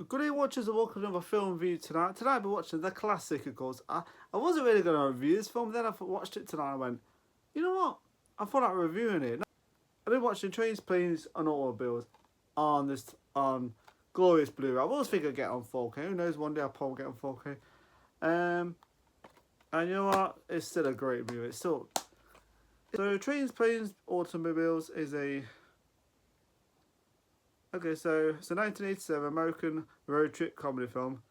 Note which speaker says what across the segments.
Speaker 1: Good evening, watchers, and welcome to another film review tonight. Tonight we're watching the classic, of course. I wasn't really going to review this film, then I watched it tonight and I went, you know what? I thought about reviewing it. I've been watching Trains, Planes and Automobiles on glorious Blu-ray. I always think I'd get on 4K. Who knows, one day I'll probably get on 4K. And you know what? It's still a great movie. So Trains, Planes, Automobiles is a... Okay, so it's a 1987 American road trip comedy film.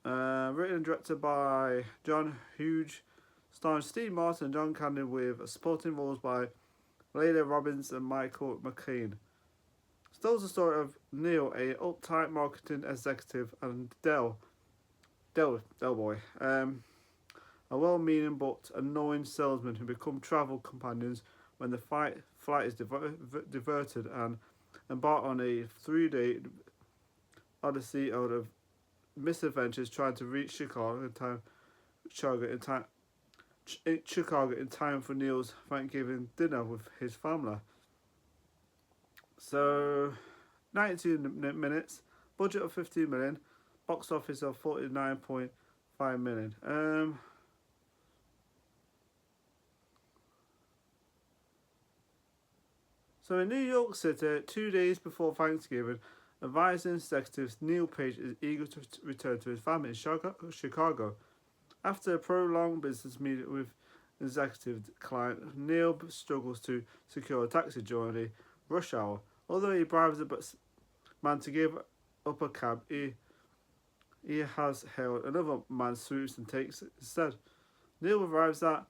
Speaker 1: Written and directed by John Hughes, starring Steve Martin and John Candy, with supporting roles by Leda Robbins and Michael McLean. It tells the story of Neil, a uptight marketing executive, and Del Boy, a well-meaning but annoying salesman who become travel companions when the flight is diverted and embark on a 3-day odyssey of misadventures trying to reach Chicago in time for Neil's Thanksgiving dinner with his family. So, 92 minutes, budget of 15 million, box office of 49.5 million. So in New York City, 2 days before Thanksgiving, advising executives Neil Page is eager to return to his family in Chicago. After a prolonged business meeting with executive client, Neil struggles to secure a taxi during the rush hour. Although he bribes the man to give up a cab, he has hailed another man's swoops and takes it instead. Neil arrives at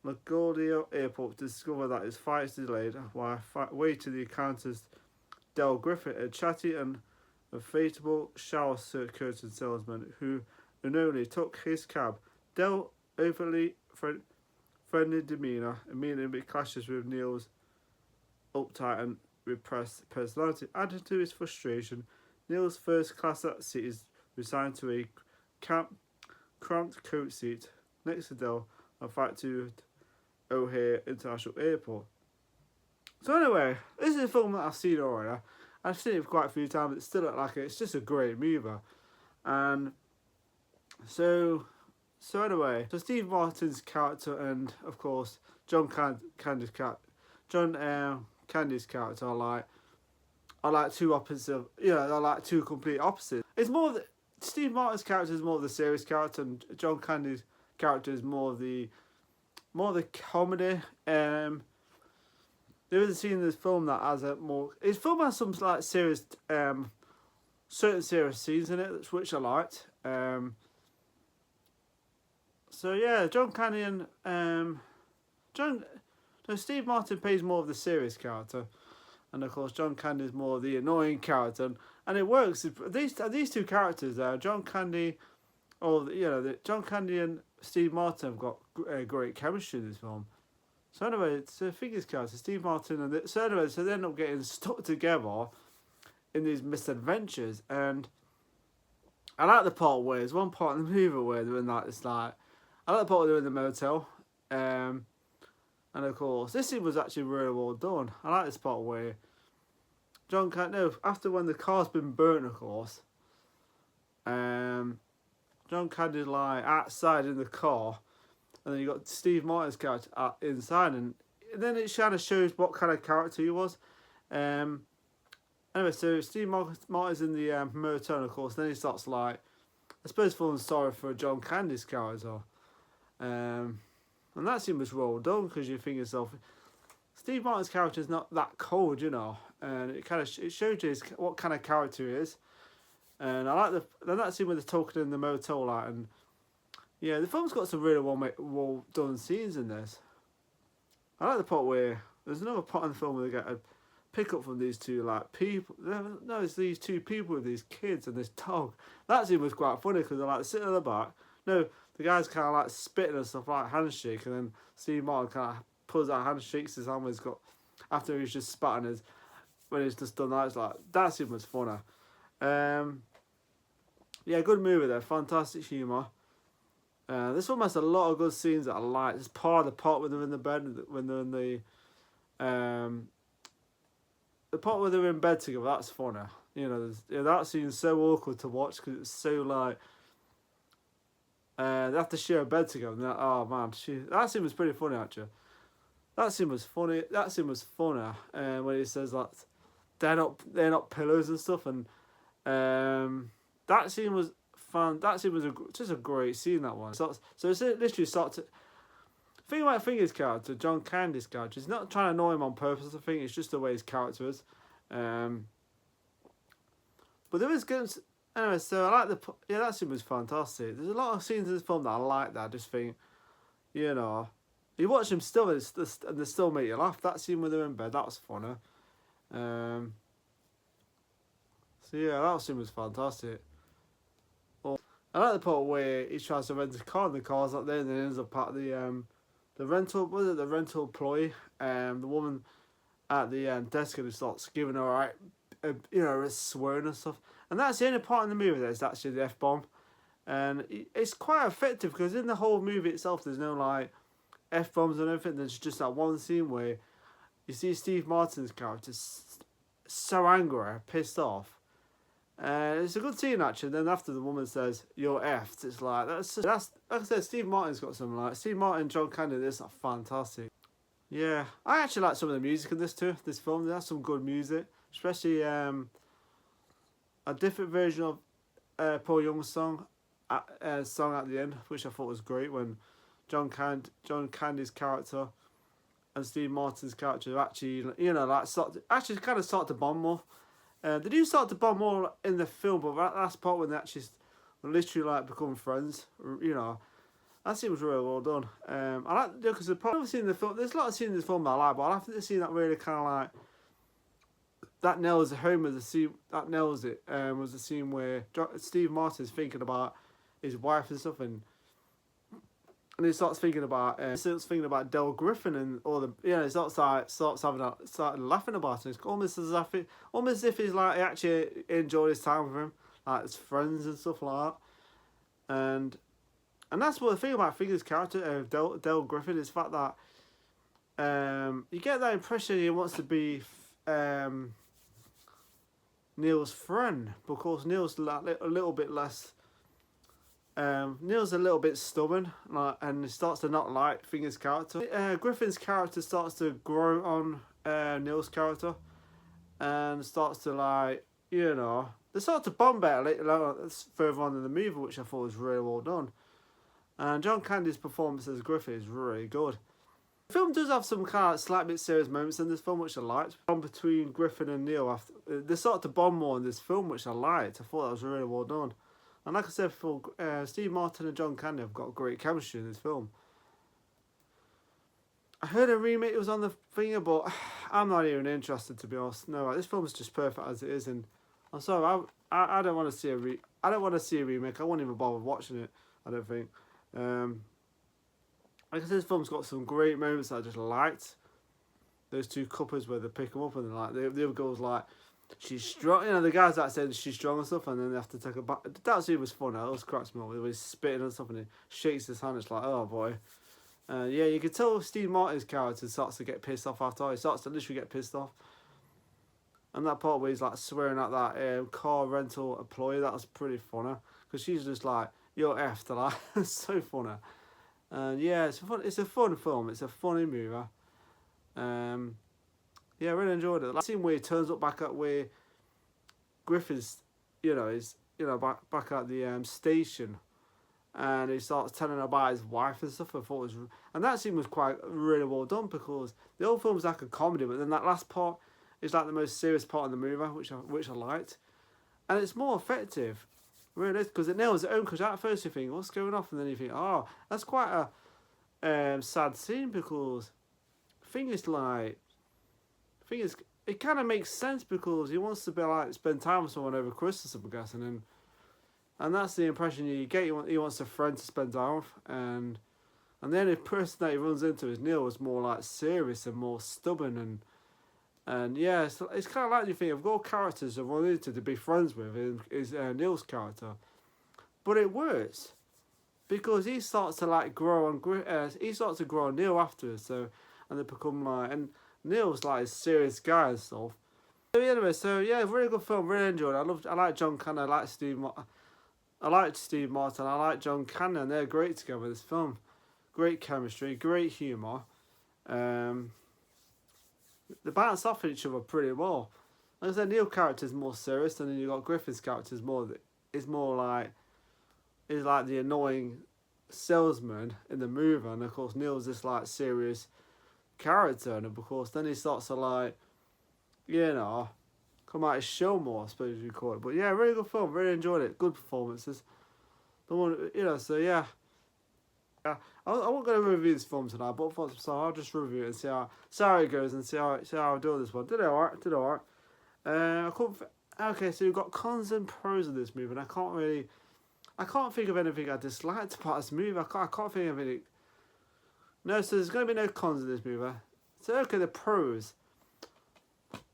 Speaker 1: LaGuardia Airport to discover that his flight is delayed while waiting. The encounters Del Griffith, a chatty and unfaithful shower curtain salesman who unknowingly took his cab. Del overly friendly demeanour immediately clashes with Neil's uptight and repressed personality. Added to his frustration, Neil's first class seat is resigned to a cramped coach seat next to Del on flight to O'Hare International Airport. So anyway, this is a film that I've seen already. I've seen it quite a few times. It's still it's just a great movie. And so anyway, so Steve Martin's character and of course John Candy's character are like two opposites. They're like two complete opposites. It's more that Steve Martin's character is more of the serious character, and John Candy's character is more of the comedy. There is a scene in this film that has His film has some like serious, certain serious scenes in it, which I liked. So yeah, John Candy and Steve Martin plays more of the serious character, and of course John Candy is more of the annoying character, and it works. These two characters there, John Candy, John Candy and Steve Martin have got great chemistry in this film. So anyway, it's a figures character, Steve Martin, and so they end up getting stuck together in these misadventures. And I like the part where there's one part in the movie where they're in I like the part where they're in the motel. And of course, this scene was actually really well done. I like this part where after when the car's been burnt, of course, John Candy's like outside in the car, and then you got Steve Martin's character inside, and then it kind of shows what kind of character he was. Anyway, so Steve Martin's in the motel, and of course, then he starts I suppose feeling sorry for John Candy's character. And that scene was well done because you think yourself, Steve Martin's character is not that cold, and it shows you what kind of character he is. And I like that scene with the talking in the motel, and yeah, the film's got some really well done scenes in this. I like the part where there's another part in the film where they get a pickup from these two people. No, it's these two people with these kids and this dog. That scene was quite funny because they're sitting in the back. No, the guy's kind of spitting and stuff, handshake, and then Steve Martin kind of pulls out a hand, shakes his hand when after he's just spatting his, when he's just done that. It's that scene was funny. Yeah, good movie there, fantastic humour. This one has a lot of good scenes that I like. There's part when they're in the bed, when they're in the part where they're in bed together. That's funny. That scene's so awkward to watch because it's so they have to share a bed together. And oh man, that scene was pretty funny actually. That scene was funny. When he says they're not pillows and stuff, and that scene was fun. That scene was just a great scene. That one. So it's literally starts to. The thing about his character, John Candy's character, he's not trying to annoy him on purpose. I think it's just the way his character is. But there is good. Anyway, so I like that scene was fantastic. There's a lot of scenes in this film that I like. That I just think, you watch them still, and they still make you laugh. That scene when they're in bed, that was funny. So yeah, that scene was fantastic. I like the part where he tries to rent a car and the car's not there, and then ends up at the rental. Was it the rental employee? The woman at the desk and starts giving her a swearing and stuff. And that's the only part in the movie that's actually the F-bomb, and it's quite effective because in the whole movie itself, there's no F-bombs and everything. There's just that one scene where you see Steve Martin's character so angry, pissed off. It's a good scene actually. Then after the woman says "you're effed," it's that's like I said. Steve Martin's got some Steve Martin, John Candy. This are fantastic. Yeah, I actually like some of the music in this too. This film, there's some good music, especially a different version of Paul Young's song at the end, which I thought was great when John Candy's character and Steve Martin's character actually start to bond more. They do start to bond more in the film, but that last part when they actually literally become friends, that seems really well done. I like because the part I've seen in the film. There's a lot of scenes in the film that I like, but I think the scene that really kind of that nails it home as the scene that nails it. Was the scene where Steve Martin's thinking about his wife and stuff, and he starts thinking about Del Griffin and all the he starts laughing about it. It's almost as if he's he actually enjoyed his time with him, his friends and stuff like that. And that's what the thing about Finger's character, Del Griffin, is the fact that you get that impression he wants to be Neil's friend, because Neil's a little bit less. Neil's a little bit stubborn, and he starts to not like Finger's character. Griffin's character starts to grow on Neil's character, and starts to they start to bond better later further on in the movie, which I thought was really well done. And John Candy's performance as Griffin is really good. The film does have some kind of slight bit serious moments in this film, which I liked. Between Griffin and Neil, they start to bond more in this film, which I liked. I thought that was really well done. And like I said before, Steve Martin and John Candy have got great chemistry in this film. I heard a remake was on the finger, but I'm not even interested, to be honest. No, this film is just perfect as it is, and I'm sorry, I don't want to see a remake. I won't even bother watching it. I don't think. Like I said, this film's got some great moments that I just liked. Those two couples where they pick them up and the other girl's she's strong. The guys that said she's strong and stuff, and then they have to take her back. That scene was fun. That was cracks me up. He was spitting and stuff, and he shakes his hand. It's oh boy. Yeah, you could tell Steve Martin's character starts to get pissed off after. He starts to literally get pissed off. And that part where he's swearing at that car rental employee, that was pretty funny. Because she's just you're effed. It's so funny. And yeah, it's a fun film. It's a funny movie. Yeah, I really enjoyed it. That scene where he turns up back at where Griffith's, is back at the station, and he starts telling her about his wife and stuff. I thought was, and that scene was quite really well done because the whole film's like a comedy, but then that last part is like the most serious part of the movie, which I liked, and it's more effective, really, because it nails it home. Because at first you think, what's going off, and then you think, oh, that's quite a sad scene because it kind of makes sense because he wants to be like spend time with someone over Christmas, I'm guessing, and that's the impression you get. He wants a friend to spend time with, and the only person that he runs into is Neil, was more like serious and more stubborn, and yeah, it's kind of like you think of all characters I've run into to be friends with is Neil's character, but it works because he starts to like grow on he starts to grow on Neil afterwards, so and they become like, and Neil's like a serious guy and stuff. So anyway, yeah, really good film, really enjoyed it. I like John Cannon, I like Steve Martin, I like John Cannon. They're great together. This film, great chemistry, great humour. They bounce off each other pretty well. Like I said, Neil's character is more serious, and then you got Griffith's character is like the annoying salesman in the movie, and of course Neil's this like serious character, and of course then he starts to like, come out his show more, I suppose you call it. But yeah, really good film, really enjoyed it, good performances. The one, so yeah. I won't go to review this film tonight, but so I'll just review it and see how it goes and see how I do this one. Did it alright. Okay, so you've got cons and pros of this movie, and I can't think of anything I disliked about this movie. I can't think of anything. No, so there's going to be no cons in this movie. So okay, the pros.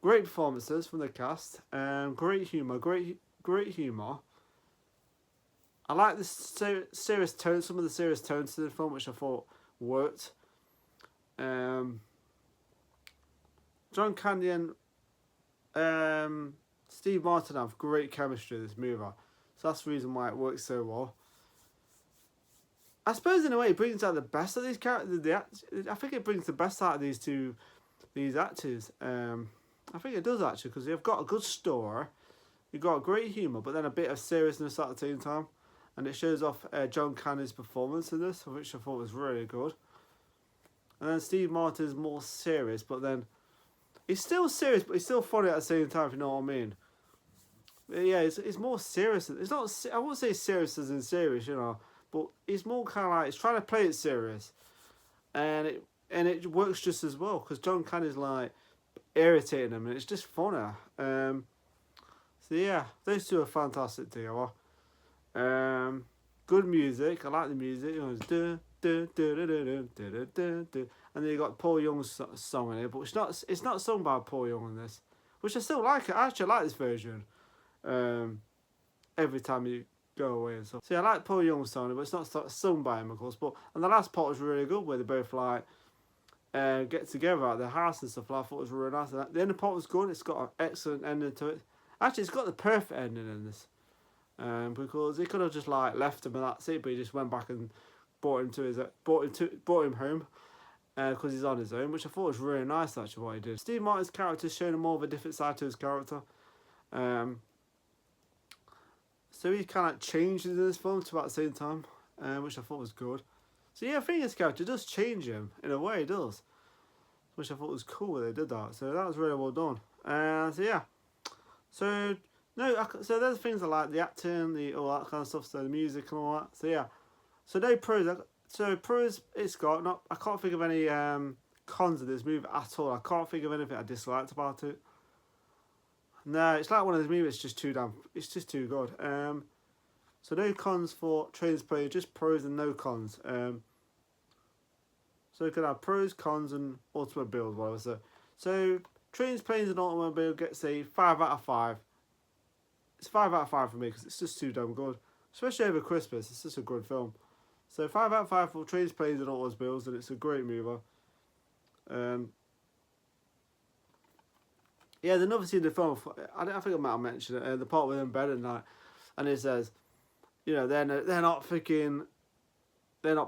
Speaker 1: Great performances from the cast. Great humour. Great humour. I like the serious tone. Some of the serious tones to the film, which I thought worked. John Canyon, Steve Martin have great chemistry in this movie, so that's the reason why it works so well. I suppose in a way it brings out the best of these characters. I think it brings the best out of these actors. I think it does actually, because they've got a good story, you've got great humour, but then a bit of seriousness at the same time, and it shows off John Cannon's performance in this, which I thought was really good. And then Steve Martin's more serious, but then he's still serious, but he's still funny at the same time, if you know what I mean. But yeah, it's more serious. It's not. I won't say serious as in serious, but it's more kind of like he's trying to play it serious, and it works just as well because John Cannon's like irritating him, and it's just funny. So yeah, those two are fantastic together. Good music. I like the music. It's and then you got Paul Young's song in it, but it's not sung by Paul Young in this, which I still like. I actually like this version. Every time you go away and stuff. See, I like Paul Young's song, but it's not sung by him, of course. And the last part was really good, where they both like get together at their house and stuff. I thought it was really nice. And the end of the part was good. It's got an excellent ending to it. Actually, it's got the perfect ending in this. Because he could have just like left him and that's it, but he just went back and brought him home. Because he's on his own, which I thought was really nice actually what he did. Steve Martin's character's showing more of a different side to his character. So he kind of changes in this film to about the same time, which I thought was good. So yeah, I think his character does change him in a way, it does, which I thought was cool when they did that. So that was really well done. So yeah, so there's things I like, the acting, all that kind of stuff, so the music and all that. So yeah, so no pros. So pros, it's got not. I can't think of any cons of this movie at all. I can't think of anything I disliked about it. No, it's like one of those movies. It's just too good. So no cons for Trains, Planes, just pros and no cons. So you could have pros, cons, and automobiles, whatever. So Trains, Planes, and Automobile gets a 5 out of 5. It's 5 out of 5 for me because it's just too damn good, especially over Christmas. It's just a good film. So 5 out of 5 for Trains, Planes, and Automobiles, and it's a great movie. Yeah, there's another scene in the film, I think I might have mentioned it, the part with them bed at night, and it says, they're not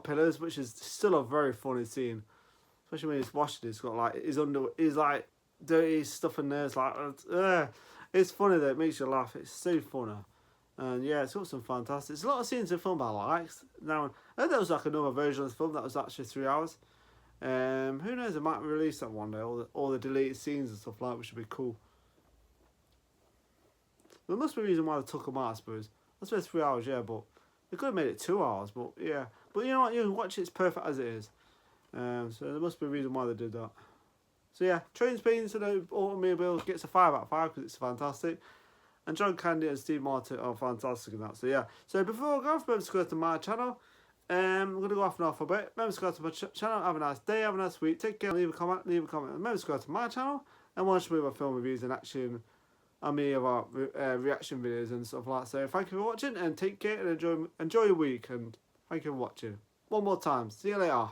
Speaker 1: pillars, which is still a very funny scene, especially when he's washing. He's got like he's like dirty stuff in there. It's like it's funny though. It makes you laugh. It's so funny. And yeah, it's got some fantastic. There's a lot of scenes in the film I liked. Now, I think there was like another version of the film that was actually 3 hours. Who knows? They might release that one day. All the deleted scenes and stuff like that, which would be cool. There must be a reason why they took them out, I suppose. I suppose 3 hours, yeah, but they could have made it 2 hours. But yeah, but you know what? You can watch it. It's perfect as it is. So there must be a reason why they did that. So yeah, Trains, Planes, and the Automobile gets a 5 out of 5 because it's fantastic. And John Candy and Steve Martin are fantastic in that. So yeah. So before I go off, remember to go to my channel. I'm going to go off and off a bit. Remember to go to my channel. Have a nice day. Have a nice week. Take care. Leave a comment. Remember to go to my channel and watch me about film reviews and action. And me about reaction videos and stuff like that. So thank you for watching and take care and enjoy your week. And thank you for watching. One more time. See you later.